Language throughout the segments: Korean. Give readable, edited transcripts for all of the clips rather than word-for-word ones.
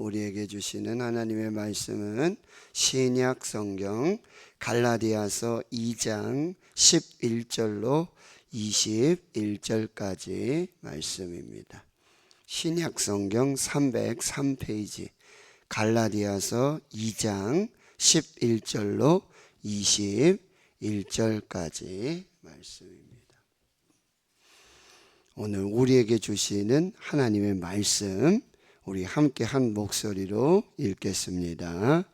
우리에게 주시는 하나님의 말씀은 신약 성경 갈라디아서 2장 11절로 21절까지 말씀입니다. 신약 성경 303페이지 갈라디아서 2장 11절로 21절까지 말씀입니다. 오늘 우리에게 주시는 하나님의 말씀, 우리 함께 한 목소리로 읽겠습니다.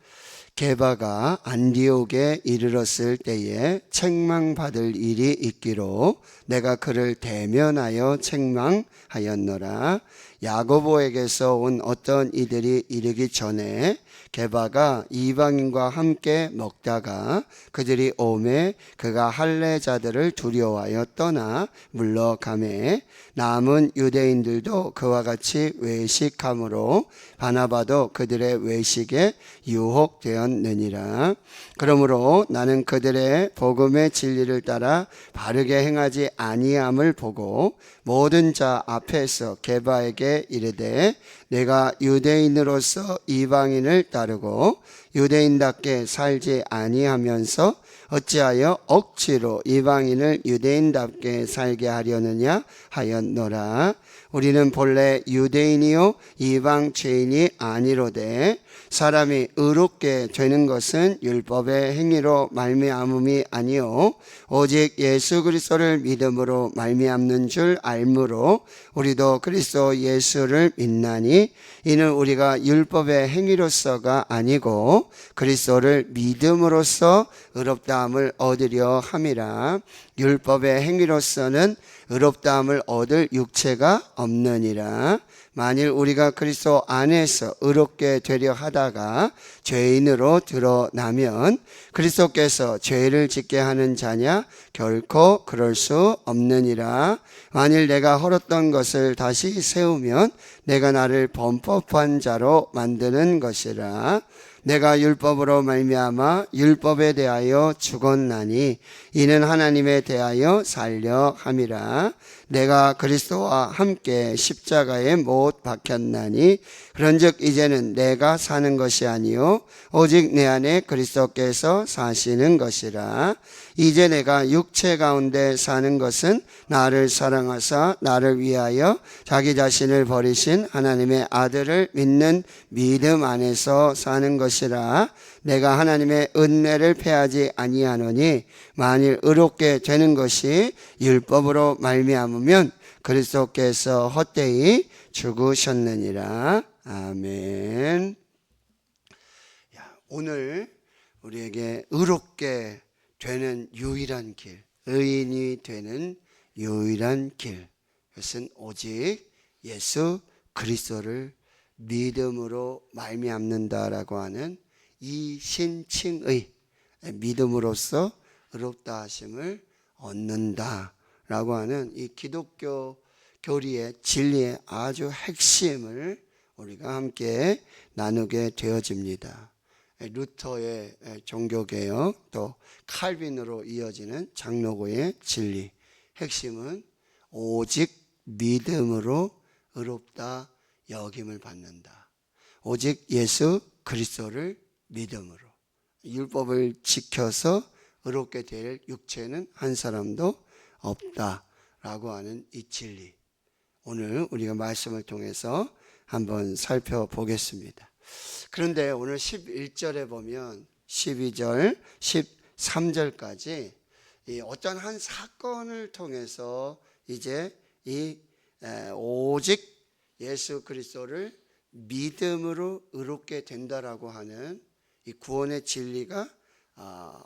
게바가 안디옥에 이르렀을 때에 책망받을 일이 있기로 내가 그를 대면하여 책망하였노라. 야고보에게서 온 어떤 이들이 이르기 전에 게바가 이방인과 함께 먹다가 그들이 오매 그가 할례자들을 두려워하여 떠나 물러가매 남은 유대인들도 그와 같이 외식함으로 바나바도 그들의 외식에 유혹되었느니라. 그러므로 나는 그들의 복음의 진리를 따라 바르게 행하지 아니함을 보고 모든 자 앞에서 게바에게 이르되 내가 유대인으로서 이방인을 따르고 유대인답게 살지 아니하면서 어찌하여 억지로 이방인을 유대인답게 살게 하려느냐 하였노라. 우리는 본래 유대인이요 이방 죄인이 아니로되 사람이 의롭게 되는 것은 율법의 행위로 말미암음이 아니요 오직 예수 그리스도를 믿음으로 말미암는 줄 알므로 우리도 그리스도 예수를 믿나니 이는 우리가 율법의 행위로서가 아니고 그리스도를 믿음으로써 의롭다함을 얻으려 함이라. 율법의 행위로서는 의롭다함을 얻을 육체가 없느니라. 만일 우리가 그리스도 안에서 의롭게 되려 하다가 죄인으로 드러나면 그리스도께서 죄를 짓게 하는 자냐? 결코 그럴 수 없느니라. 만일 내가 헐었던 것을 다시 세우면 내가 나를 범법한 자로 만드는 것이라. 내가 율법으로 말미암아 율법에 대하여 죽었나니 이는 하나님에 대하여 살려 함이라. 내가 그리스도와 함께 십자가에 못 박혔나니 그런즉 이제는 내가 사는 것이 아니요 오직 내 안에 그리스도께서 사시는 것이라. 이제 내가 육체 가운데 사는 것은 나를 사랑하사 나를 위하여 자기 자신을 버리신 하나님의 아들을 믿는 믿음 안에서 사는 것이라. 내가 하나님의 은혜를 패하지 아니하노니 만일 의롭게 되는 것이 율법으로 말미암으면 그리스도께서 헛되이 죽으셨느니라. 아멘. 오늘 우리에게 의롭게 되는 유일한 길, 의인이 되는 유일한 길, 그것은 오직 예수 그리스도를 믿음으로 말미암는다라고 하는 이 신칭의 믿음으로써 의롭다 하심을 얻는다라고 하는 이 기독교 교리의 진리의 아주 핵심을 우리가 함께 나누게 되어집니다. 루터의 종교개혁 또 칼빈으로 이어지는 장로교의 진리, 핵심은 오직 믿음으로 의롭다 여김을 받는다. 오직 예수 그리스도를 믿음으로, 율법을 지켜서 의롭게 될 육체는 한 사람도 없다라고 하는 이 진리, 오늘 우리가 말씀을 통해서 한번 살펴보겠습니다. 그런데 오늘 11절에 보면 12절, 13절까지 어떤 한 사건을 통해서 이제 오직 예수 그리스도를 믿음으로 의롭게 된다라고 하는 이 구원의 진리가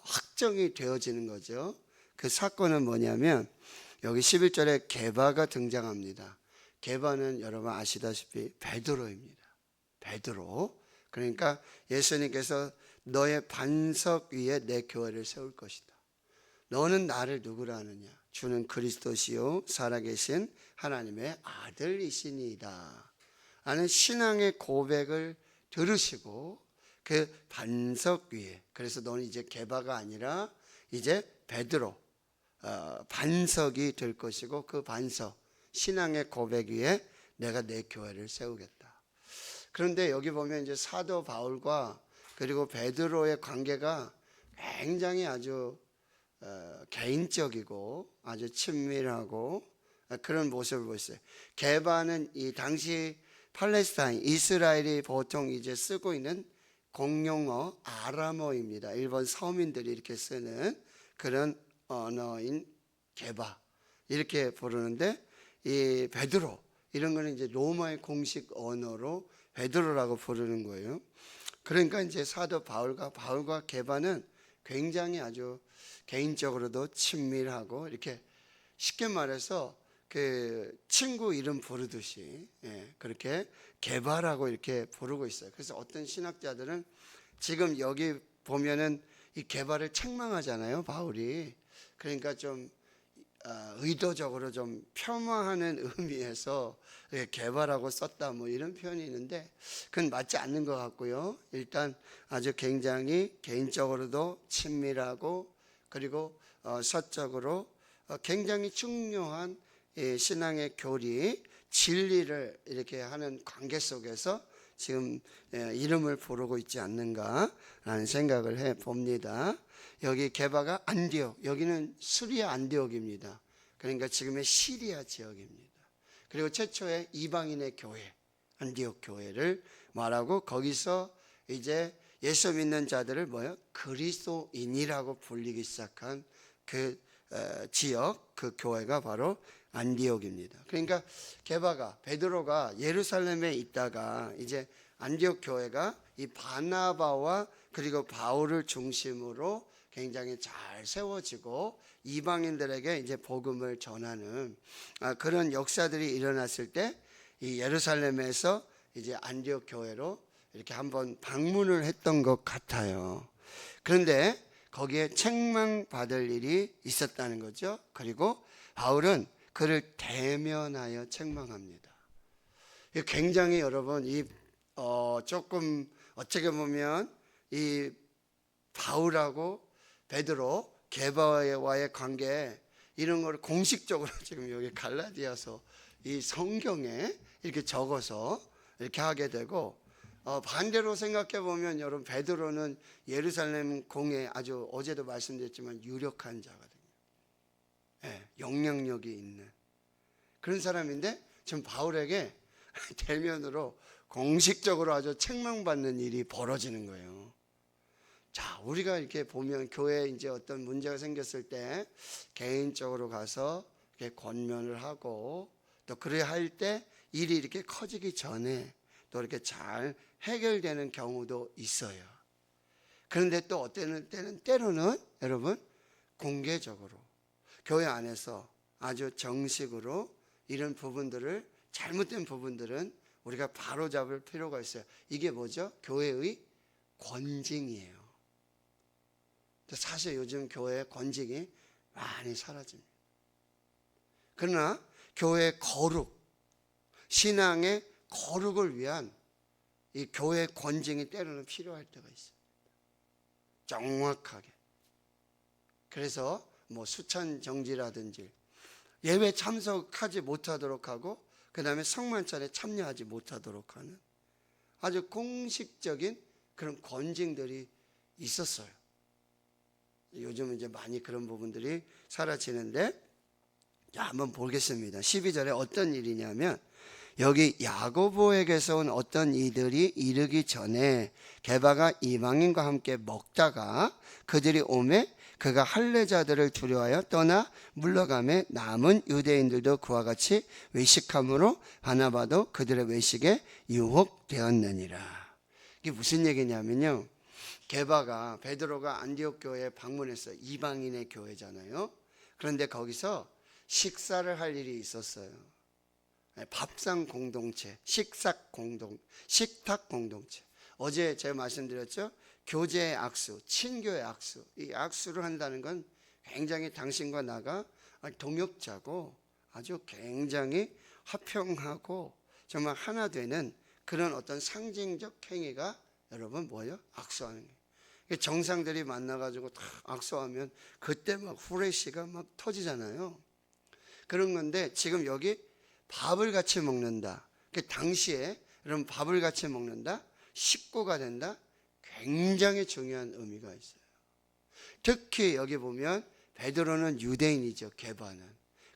확정이 되어지는 거죠. 그 사건은 뭐냐면 여기 11절에 게바가 등장합니다. 게바는 여러분 아시다시피 베드로입니다. 베드로. 그러니까 예수님께서 너의 반석 위에 내 교회를 세울 것이다. 너는 나를 누구라 하느냐? 주는 그리스도시요 살아계신 하나님의 아들이시니이다 하는 신앙의 고백을 들으시고 그 반석 위에, 그래서 너는 이제 게바가 아니라 이제 베드로, 반석이 될 것이고 그 반석, 신앙의 고백 위에 내가 내 교회를 세우겠다. 그런데 여기 보면 이제 사도 바울과 그리고 베드로의 관계가 굉장히 아주 개인적이고 아주 친밀하고 그런 모습을 보였어요. 게바는 이 당시 팔레스타인 이스라엘이 보통 이제 쓰고 있는 공용어 아람어입니다. 일본 서민들이 이렇게 쓰는 그런 언어인 게바 이렇게 부르는데, 이 베드로 이런 거는 이제 로마의 공식 언어로 베드로라고 부르는 거예요. 그러니까 이제 사도 바울과 게바는 굉장히 아주 개인적으로도 친밀하고, 이렇게 쉽게 말해서 그 친구 이름 부르듯이 그렇게 게바라고 이렇게 부르고 있어요. 그래서 어떤 신학자들은 지금 여기 보면은 이 게바를 책망하잖아요, 바울이. 그러니까 좀 의도적으로 좀 폄하하는 의미에서 게바라고 썼다 뭐 이런 표현이 있는데, 그건 맞지 않는 것 같고요. 일단 아주 굉장히 개인적으로도 친밀하고, 그리고 서적으로 굉장히 중요한 신앙의 교리, 진리를 이렇게 하는 관계 속에서 지금 이름을 부르고 있지 않는가라는 생각을 해 봅니다. 여기 게바가 안디옥, 여기는 수리아 안디옥입니다. 그러니까 지금의 시리아 지역입니다. 그리고 최초의 이방인의 교회, 안디옥 교회를 말하고, 거기서 이제 예수 믿는 자들을 그리스도인이라고 불리기 시작한 그 지역, 그 교회가 바로 안디옥입니다. 그러니까 베드로가 예루살렘에 있다가 이제 안디옥 교회가 이 바나바와 그리고 바울을 중심으로 굉장히 잘 세워지고 이방인들에게 이제 복음을 전하는 그런 역사들이 일어났을 때, 이 예루살렘에서 이제 안디옥 교회로 이렇게 한번 방문을 했던 것 같아요. 그런데 거기에 책망받을 일이 있었다는 거죠. 그리고 바울은 그를 대면하여 책망합니다. 굉장히 여러분 조금 어떻게 보면 이 바울하고 베드로, 게바와의 관계 이런 걸 공식적으로 지금 여기 갈라디아서 이 성경에 이렇게 적어서 이렇게 하게 되고, 반대로 생각해 보면 여러분 베드로는 예루살렘 공에 아주 어제도 말씀드렸지만 유력한 자거든요. 영향력이 있는 그런 사람인데 지금 바울에게 대면으로 공식적으로 아주 책망받는 일이 벌어지는 거예요. 자, 우리가 이렇게 보면 교회에 이제 어떤 문제가 생겼을 때 개인적으로 가서 이렇게 권면을 하고, 또 그래야 할 때 일이 이렇게 커지기 전에 또 이렇게 잘 해결되는 경우도 있어요. 그런데 또 어떤 때로는 여러분 공개적으로 교회 안에서 아주 정식으로 이런 부분들을, 잘못된 부분들은 우리가 바로잡을 필요가 있어요. 이게 뭐죠? 교회의 권징이에요. 사실 요즘 교회의 권징이 많이 사라집니다. 그러나 교회의 거룩, 신앙의 거룩을 위한 이 교회의 권징이 때로는 필요할 때가 있어요. 정확하게. 그래서 뭐 수찬 정지라든지 예배 참석하지 못하도록 하고, 그 다음에 성만찬에 참여하지 못하도록 하는 아주 공식적인 그런 권징들이 있었어요. 요즘은 이제 많이 그런 부분들이 사라지는데, 자, 한번 보겠습니다. 12절에 어떤 일이냐면, 여기 야고보에게서 온 어떤 이들이 이르기 전에 게바가 이방인과 함께 먹다가 그들이 오매 그가 할례자들을 두려워하여 떠나 물러가매 남은 유대인들도 그와 같이 외식함으로 바나바도 그들의 외식에 유혹되었느니라. 이게 무슨 얘기냐면요, 베드로가 안디옥 교회에 방문했어요. 이방인의 교회잖아요. 그런데 거기서 식사를 할 일이 있었어요. 밥상 공동체, 식탁 공동체. 어제 제가 말씀드렸죠. 교제의 악수, 친교의 악수. 이 악수를 한다는 건 굉장히 당신과 나가 동역자고 아주 굉장히 화평하고 정말 하나 되는 그런 어떤 상징적 행위가 여러분 뭐예요? 악수하는 게. 정상들이 만나가지고 다 악수하면 그때 막 후레쉬가 막 터지잖아요. 그런 건데 지금 여기 밥을 같이 먹는다. 그 당시에 여러분 밥을 같이 먹는다, 식구가 된다, 굉장히 중요한 의미가 있어요. 특히 여기 보면 베드로는 유대인이죠, 게바는.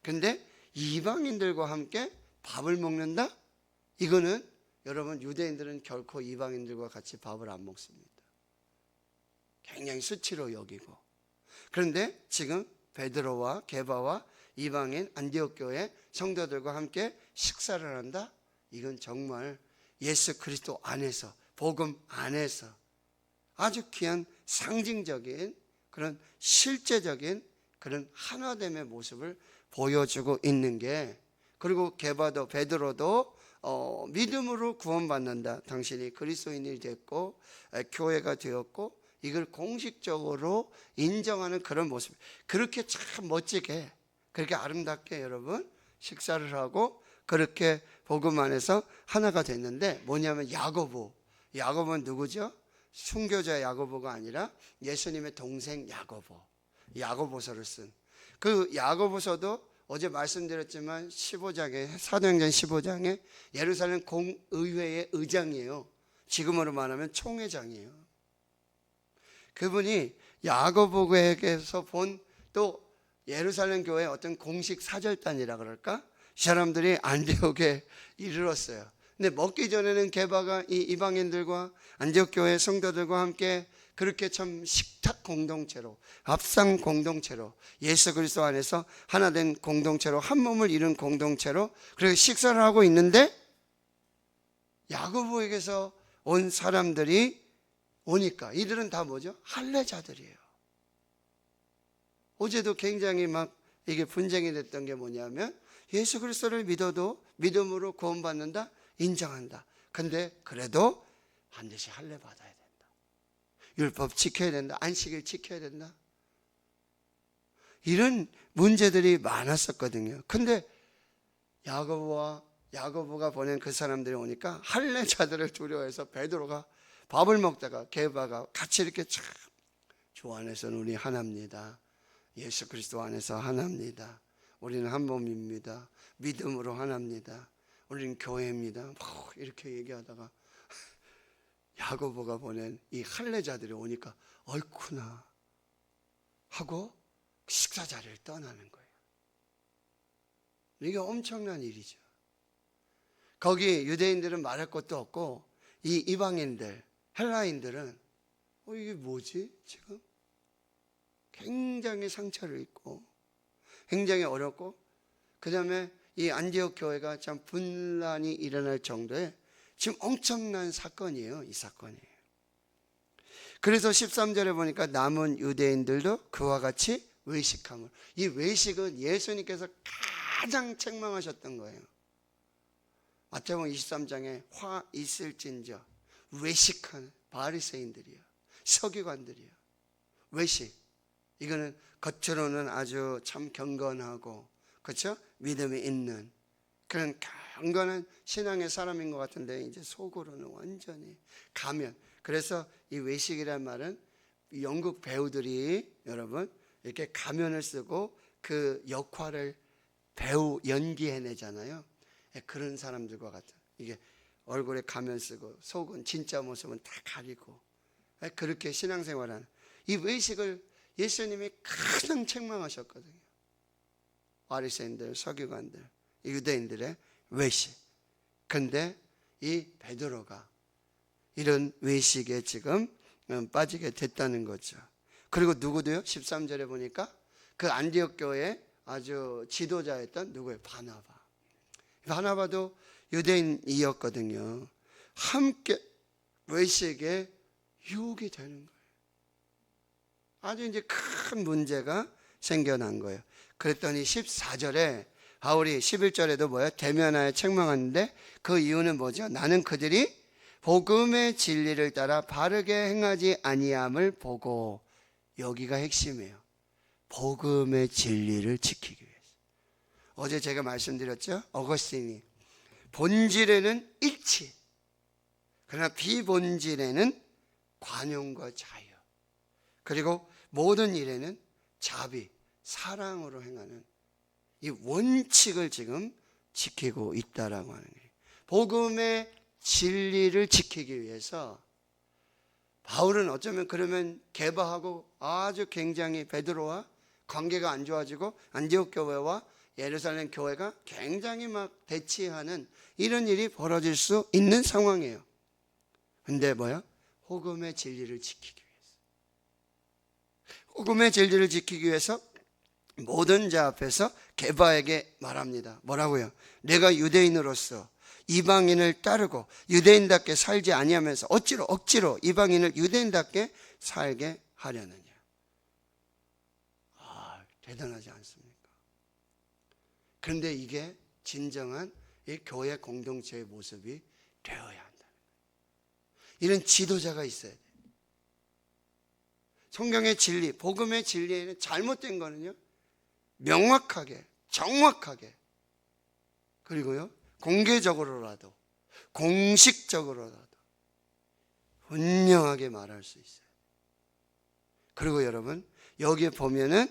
근데 이방인들과 함께 밥을 먹는다? 이거는 여러분, 유대인들은 결코 이방인들과 같이 밥을 안 먹습니다. 굉장히 수치로 여기고. 그런데 지금 베드로와 게바와 이방인 안디옥 교회 성도들과 함께 식사를 한다? 이건 정말 예수 그리스도 안에서, 복음 안에서 아주 귀한 상징적인 그런 실제적인 그런 하나됨의 모습을 보여주고 있는 게, 그리고 게바도 베드로도 믿음으로 구원받는다, 당신이 그리스도인이 됐고 교회가 되었고, 이걸 공식적으로 인정하는 그런 모습. 그렇게 참 멋지게, 그렇게 아름답게 여러분 식사를 하고 그렇게 복음 안에서 하나가 됐는데, 뭐냐면 야고보는 누구죠? 순교자 야고보가 아니라 예수님의 동생 야고보서를 쓴 그 야고보서도 어제 말씀드렸지만 15장에, 사도행전 15장에 예루살렘 공의회의 의장이에요. 지금으로 말하면 총회장이에요. 그분이 야고보에게서 본 또 예루살렘 교회의 어떤 공식 사절단이라 그럴까? 이 사람들이 안디옥에 이르렀어요. 근데 먹기 전에는 게바가 이 이방인들과 안디옥 교회 성도들과 함께 그렇게 참 식탁 공동체로, 밥상 공동체로, 예수 그리스도 안에서 하나 된 공동체로, 한 몸을 이룬 공동체로 그렇게 식사를 하고 있는데, 야고보에게서 온 사람들이 오니까 이들은 다 뭐죠? 할례자들이에요. 어제도 굉장히 막 이게 분쟁이 됐던 게 뭐냐면, 예수 그리스도를 믿어도 믿음으로 구원받는다, 인정한다. 근데 그래도 반드시 할례 받아야 된다. 율법 지켜야 된다. 안식일 지켜야 된다. 이런 문제들이 많았었거든요. 근데 야고보가 보낸 그 사람들이 오니까 할례자들을 두려워해서 베드로가 밥을 먹다가 게바가 같이 이렇게 참, 주 안에서는 우리 하나입니다. 예수 그리스도 안에서 하나입니다. 우리는 한 몸입니다. 믿음으로 하나입니다. 우리는 교회입니다. 이렇게 얘기하다가 야고보가 보낸 이 할례자들이 오니까 얼쿠나 하고 식사 자리를 떠나는 거예요. 이게 엄청난 일이죠. 거기 유대인들은 말할 것도 없고, 이 이방인들, 헬라인들은 이게 뭐지 지금? 굉장히 상처를 입고 굉장히 어렵고, 그 다음에 이 안디옥 교회가 참 분란이 일어날 정도의 지금 엄청난 사건이에요. 이 사건이. 그래서 13절에 보니까 남은 유대인들도 그와 같이 외식함을. 이 외식은 예수님께서 가장 책망하셨던 거예요. 마태복음 23장에 화 있을진저 외식하는 바리새인들이요, 서기관들이요. 외식, 이거는 겉으로는 아주 참 경건하고, 그렇죠? 믿음이 있는 그런 경건한 신앙의 사람인 것 같은데, 이제 속으로는 완전히 가면. 그래서 이 외식이란 말은 영국 배우들이 여러분 이렇게 가면을 쓰고 그 역할을 연기해내잖아요. 그런 사람들과 같은, 이게 얼굴에 가면 쓰고 속은 진짜 모습은 다 가리고 그렇게 신앙생활하는 이 외식을 예수님이 가장 책망하셨거든요. 바리새인들, 서기관들, 유대인들의 외식. 근데 이 베드로가 이런 외식에 지금 빠지게 됐다는 거죠. 그리고 누구도요? 13절에 보니까 그 안디옥 교회의 아주 지도자였던 누구예요? 바나바도 유대인이었거든요. 함께 외식에 유혹이 되는 거예요. 아주 이제 큰 문제가 생겨난 거예요. 그랬더니 14절에 바울이 11절에도 뭐예요? 대면하여 책망하는데, 그 이유는 뭐죠? 나는 그들이 복음의 진리를 따라 바르게 행하지 아니함을 보고. 여기가 핵심이에요. 복음의 진리를 지키기 위해서. 어제 제가 말씀드렸죠? 어거스틴이 본질에는 일치, 그러나 비본질에는 관용과 자유, 그리고 모든 일에는 자비, 사랑으로 행하는 이 원칙을 지금 지키고 있다라고 하는 거예요. 복음의 진리를 지키기 위해서 바울은 어쩌면 그러면 게바하고 아주 굉장히 베드로와 관계가 안 좋아지고 안디옥 교회와 예루살렘 교회가 굉장히 막 대치하는 이런 일이 벌어질 수 있는 상황이에요. 근데 뭐야? 복음의 진리를 지키기 위해서. 복음의 진리를 지키기 위해서 모든 자 앞에서 게바에게 말합니다. 뭐라고요? 내가 유대인으로서 이방인을 따르고 유대인답게 살지 아니하면서 억지로 이방인을 유대인답게 살게 하려느냐. 대단하지 않습니까? 그런데 이게 진정한 이 교회 공동체의 모습이 되어야 한다는 거예요. 이런 지도자가 있어야 돼요. 성경의 진리, 복음의 진리에는 잘못된 거는요, 명확하게, 정확하게, 그리고요, 공개적으로라도, 공식적으로라도 분명하게 말할 수 있어요. 그리고 여러분, 여기에 보면은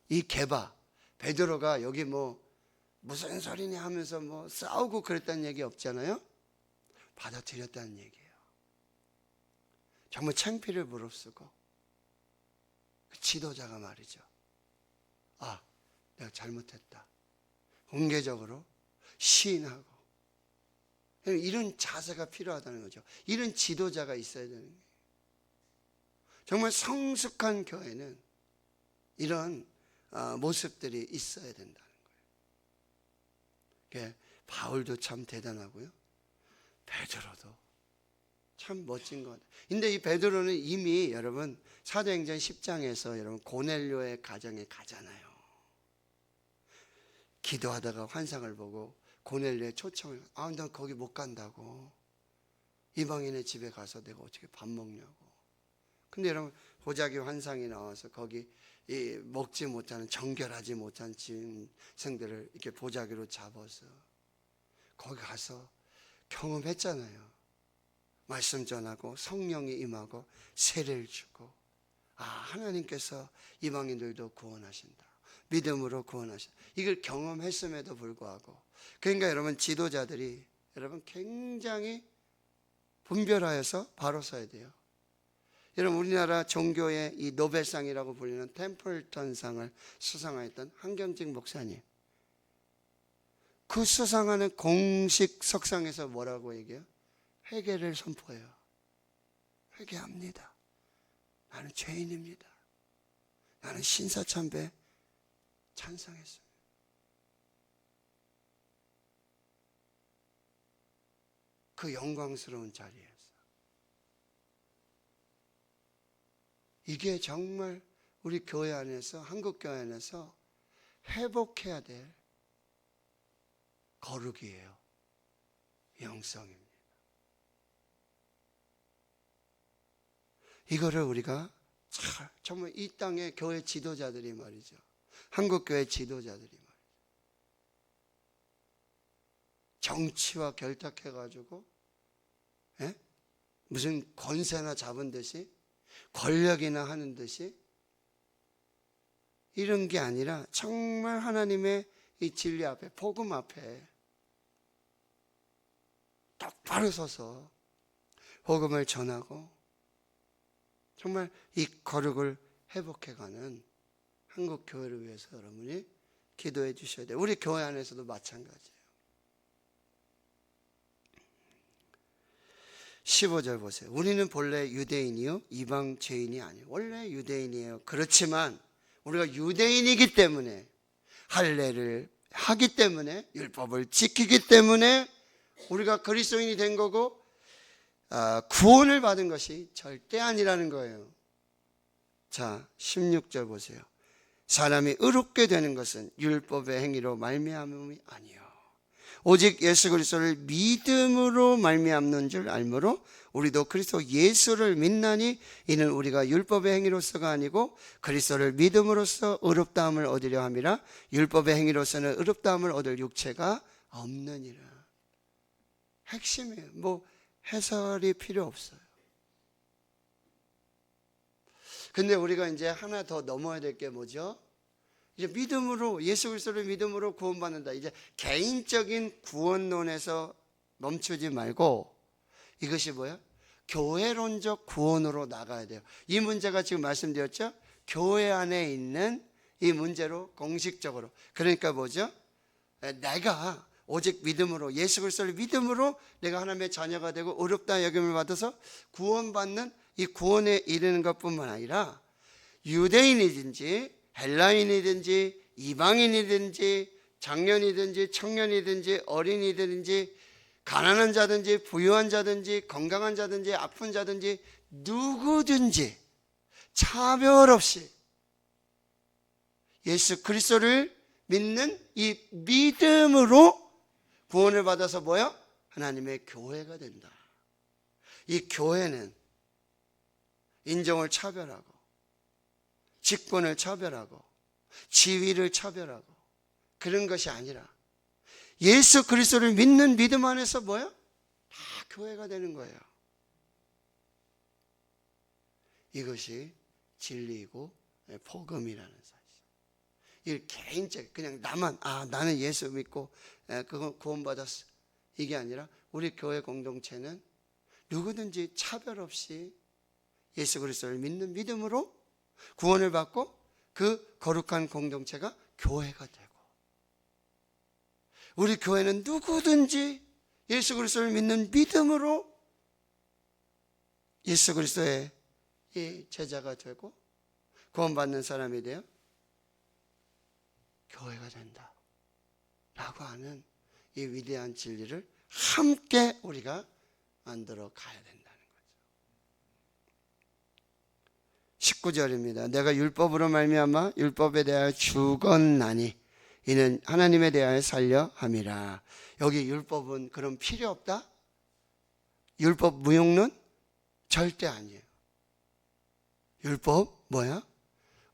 이 게바, 베드로가 여기 무슨 소리냐 하면서 싸우고 그랬다는 얘기 없잖아요. 받아들였다는 얘기예요. 정말 창피를 무릅쓰고 그 지도자가 말이죠. 내가 잘못했다. 공개적으로 시인하고 이런 자세가 필요하다는 거죠. 이런 지도자가 있어야 되는 거예요. 정말 성숙한 교회는 이런 모습들이 있어야 된다는 거예요. 바울도 참 대단하고요. 베드로도 참 멋진 것 같아요. 근데 이 베드로는 이미 여러분 사도행전 10장에서 여러분 고넬료의 가정에 가잖아요. 기도하다가 환상을 보고 고넬료의 초청을, 나 거기 못 간다고. 이방인의 집에 가서 내가 어떻게 밥 먹냐고. 근데 여러분 보자기 환상이 나와서 거기 이 먹지 못하는, 정결하지 못한 짐승들을 이렇게 보자기로 잡아서 거기 가서 경험했잖아요. 말씀 전하고 성령이 임하고 세례를 주고, 하나님께서 이방인들도 구원하신다, 믿음으로 구원하신다, 이걸 경험했음에도 불구하고, 그러니까 여러분 지도자들이 여러분 굉장히 분별하여서 바로 서야 돼요. 여러분 우리나라 종교의 이 노벨상이라고 불리는 템플턴상을 수상하였던 한경직 목사님, 그 수상하는 공식 석상에서 뭐라고 얘기해요? 회개를 선포해요. 회개합니다. 나는 죄인입니다. 나는 신사참배 찬성했습니다. 그 영광스러운 자리에서 이게 정말 우리 교회 안에서, 한국 교회 안에서 회복해야 될 거룩이에요. 영성입니다. 이거를 우리가 정말 이 땅의 교회 지도자들이 말이죠, 한국 교회 지도자들이 말이죠, 정치와 결탁해가지고 무슨 권세나 잡은 듯이, 권력이나 하는 듯이, 이런 게 아니라 정말 하나님의 이 진리 앞에, 복음 앞에 똑바로 서서 복음을 전하고 정말 이 거룩을 회복해가는 한국 교회를 위해서 여러분이 기도해 주셔야 돼요. 우리 교회 안에서도 마찬가지예요. 15절 보세요. 우리는 본래 유대인이요 이방 죄인이 아니에요. 원래 유대인이에요. 그렇지만 우리가 유대인이기 때문에, 할례를 하기 때문에, 율법을 지키기 때문에 우리가 그리스도인이 된 거고, 구원을 받은 것이 절대 아니라는 거예요. 자, 16절 보세요. 사람이 의롭게 되는 것은 율법의 행위로 말미암음이 아니요, 오직 예수 그리스도를 믿음으로 말미암는 줄 알므로 우리도 그리스도 예수를 믿나니, 이는 우리가 율법의 행위로서가 아니고 그리스도를 믿음으로써 의롭다함을 얻으려 함이라. 율법의 행위로서는 의롭다함을 얻을 육체가 없느니라. 핵심이에요. 해설이 필요 없어요. 근데 우리가 이제 하나 더 넘어야 될 게 뭐죠? 이제 믿음으로, 예수 그리스도를 믿음으로 구원받는다. 이제 개인적인 구원론에서 멈추지 말고 이것이 뭐야? 교회론적 구원으로 나가야 돼요. 이 문제가 지금 말씀드렸죠? 교회 안에 있는 이 문제로 공식적으로. 그러니까 뭐죠? 내가 오직 믿음으로, 예수 그리스도를 믿음으로 내가 하나님의 자녀가 되고 어렵다 여김을 받아서 구원받는 이 구원에 이르는 것뿐만 아니라 유대인이든지 헬라인이든지 이방인이든지 장년이든지 청년이든지 어린이든지 가난한 자든지 부유한 자든지 건강한 자든지 아픈 자든지 누구든지 차별 없이 예수 그리스도를 믿는 이 믿음으로 구원을 받아서 뭐야? 하나님의 교회가 된다. 이 교회는 인종을 차별하고 직분을 차별하고 지위를 차별하고 그런 것이 아니라 예수 그리스도를 믿는 믿음 안에서 뭐야? 다 교회가 되는 거예요. 이것이 진리이고 복음이라는 사실. 이 개인적 그냥 나만 나는 예수 믿고 그거 구원받았어. 이게 아니라 우리 교회 공동체는 누구든지 차별 없이 예수 그리스도를 믿는 믿음으로 구원을 받고 그 거룩한 공동체가 교회가 되고 우리 교회는 누구든지 예수 그리스도를 믿는 믿음으로 예수 그리스도의 이 제자가 되고 구원받는 사람이 되어 교회가 된다 라고 하는 이 위대한 진리를 함께 우리가 만들어 가야 된다는 거죠. 19절입니다. 내가 율법으로 말미암아 율법에 대하여 죽었나니 이는 하나님에 대하여 살려 함이라. 여기 율법은 그럼 필요 없다? 율법 무용론? 절대 아니에요. 율법 뭐야?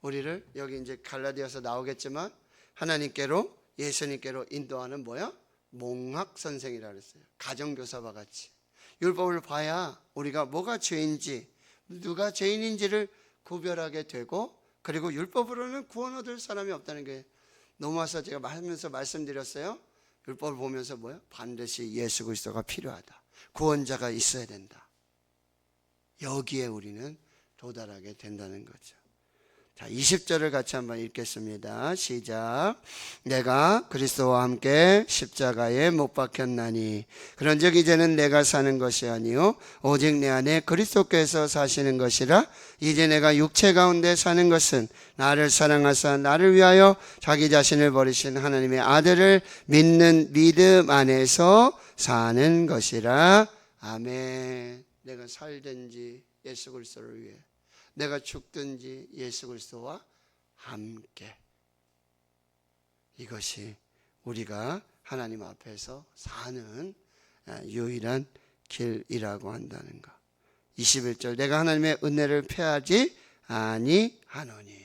우리를 여기 이제 갈라디아서 나오겠지만 하나님께로 예수님께로 인도하는 뭐야? 몽학 선생이라 그랬어요. 가정교사와 같이. 율법을 봐야 우리가 뭐가 죄인지 누가 죄인인지를 구별하게 되고 그리고 율법으로는 구원 얻을 사람이 없다는 게 넘어와서 제가 하면서 말씀드렸어요. 율법을 보면서 뭐야? 반드시 예수 그리스도가 필요하다. 구원자가 있어야 된다. 여기에 우리는 도달하게 된다는 거죠. 자, 20절을 같이 한번 읽겠습니다. 시작. 내가 그리스도와 함께 십자가에 못 박혔나니 그런즉 이제는 내가 사는 것이 아니요 오직 내 안에 그리스도께서 사시는 것이라. 이제 내가 육체 가운데 사는 것은 나를 사랑하사 나를 위하여 자기 자신을 버리신 하나님의 아들을 믿는 믿음 안에서 사는 것이라. 아멘. 내가 살든지 예수 그리스도를 위해, 내가 죽든지 예수 그리스도와 함께. 이것이 우리가 하나님 앞에서 사는 유일한 길이라고 한다는 것. 21절 내가 하나님의 은혜를 패하지 아니하노니.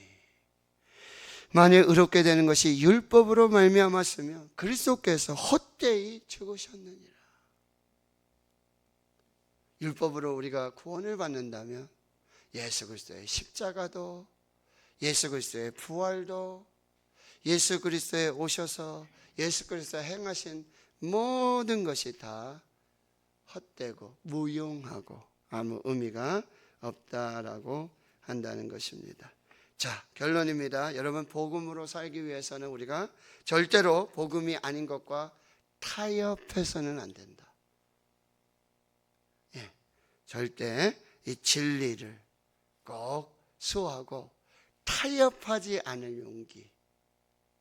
만일 의롭게 되는 것이 율법으로 말미암았으면 그리스도께서 헛되이 죽으셨느니라. 율법으로 우리가 구원을 받는다면 예수 그리스도의 십자가도 예수 그리스도의 부활도 예수 그리스도에 오셔서 예수 그리스도가 행하신 모든 것이 다 헛되고 무용하고 아무 의미가 없다라고 한다는 것입니다. 자, 결론입니다. 여러분, 복음으로 살기 위해서는 우리가 절대로 복음이 아닌 것과 타협해서는 안 된다. 절대 이 진리를 꼭 수호하고 타협하지 않을 용기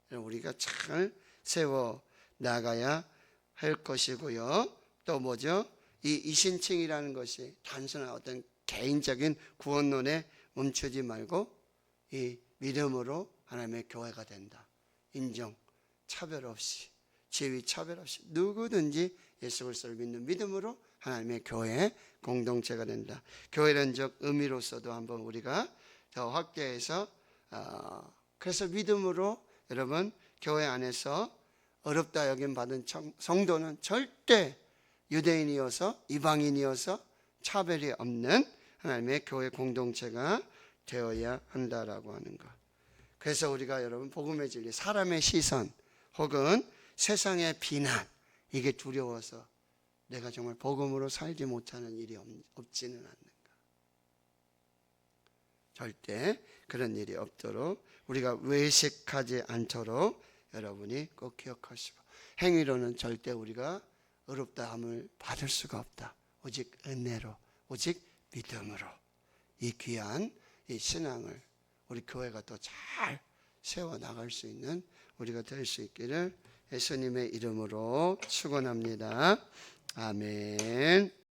우리가 잘 세워 나가야 할 것이고요. 또 뭐죠? 이 이신칭이라는 것이 단순한 어떤 개인적인 구원론에 멈추지 말고 이 믿음으로 하나님의 교회가 된다. 인종 차별 없이, 지위 차별 없이 누구든지 예수 그리스도를 믿는 믿음으로 하나님의 교회 공동체가 된다. 교회론적 의미로서도 한번 우리가 더 확대해서 그래서 믿음으로 여러분 교회 안에서 어렵다 여김 받은 성도는 절대 유대인이어서 이방인이어서 차별이 없는 하나님의 교회 공동체가 되어야 한다라고 하는 것. 그래서 우리가 여러분 복음의 진리, 사람의 시선 혹은 세상의 비난 이게 두려워서 내가 정말 복음으로 살지 못하는 일이 없지는 않는가. 절대 그런 일이 없도록 우리가 외식하지 않도록 여러분이 꼭 기억하시고, 행위로는 절대 우리가 의롭다함을 받을 수가 없다. 오직 은혜로, 오직 믿음으로 이 귀한 이 신앙을 우리 교회가 더 잘 세워나갈 수 있는 우리가 될 수 있기를 예수님의 이름으로 축원합니다. 아멘.